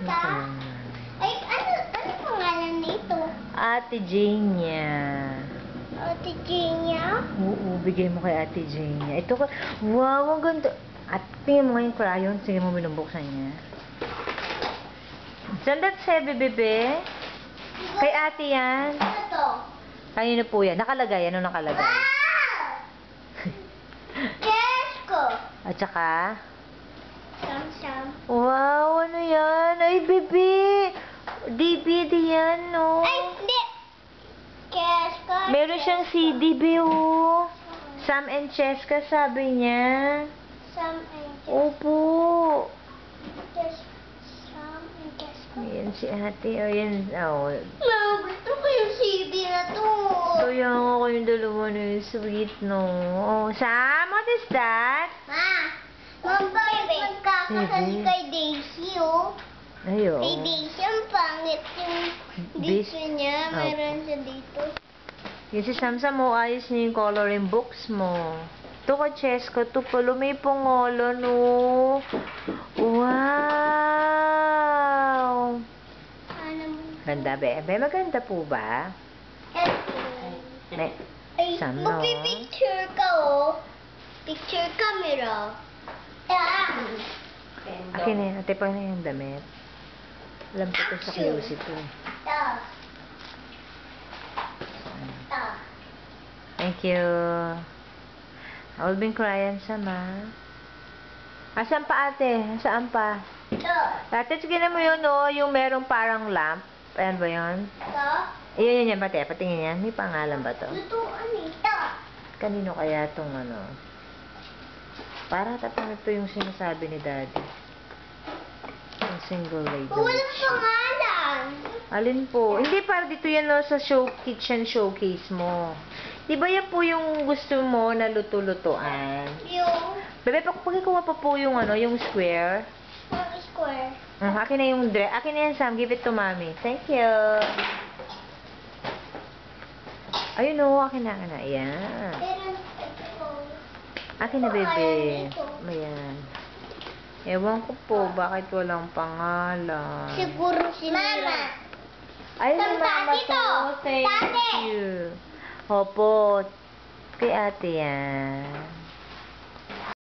ka? Ay, ano pangalan nito? Ate Jania. Ate Gina? Oo, bigay mo kay Ate Jania. Ito ka. Wow, ang ganda. At tingnan mo nga yung crayon. Sige mo, binubuksan niya. Saan that sabi, bebe? Kay ate yan. Ano to? Kanino po yan? Nakalagay. Ano nakalagay? Wow! Kesko! At saka? Sam-sam. Wow, ano yan? Ay, bebe! DVD yan, no? Ay, hindi! Kesko. Meron siyang CD, be, oh. Sam and Cheska, sabi niya. Sam and Kesko. Opo. Sam and Kesko. Ayan si ate. O, yan. Oh. Mama, gusto ko yung CD na to. Kaya nga kayong dalawa na yung sweet, no? Oh, Sam, what is that? Ma, Mama, magkakasal Baby. kay Daisy, oh. Ayo. Kay Daisy, ang pangit yung Bis- dito niya. Oh. Mayroon siya dito. Yung si Samsam mo, ayos niya yung coloring books mo. Ito ka, Cheska. Ito pala, may pangalan, no? Wow! Ano mo? Ganda, bebe. Maganda po ba? May, Ay, Sam, no? magpipicture ka, oh. Picture camera. Akin na yan. Ate, pa na yung damit. Alam ko ito sa QC to. Thank you. I'll be crying sama. Asan pa ate? Saan pa? Ate, sige na mo yun, no? Yung merong parang lamp. Ayan ba yun? Ayan, yan, pati. Patingin yan. May pangalan ba to? Lutuan ito. Kanino kaya tong ano? Para tatang ito yung sinasabi ni Daddy. Yung single lady. Walang pangalan. Alin po? Hindi, para dito yan, no, sa kitchen showcase mo. Di ba yan po yung gusto mo na luto-lutuan? Yung Bebe, pagkuha pa po yung ano, yung square. square. Akin na yung dress. Akin na yan, Sam. Give it to mommy. Thank you. Ayun, no. Akin na. Ayan. Pero ito. Akin na, bebe. Ayan. Ewan ko po, bakit walang pangalan. Siguro sinira. Mama. Ay, si mama Dito. to. Thank Dati. you. Opo. Kay ate yan.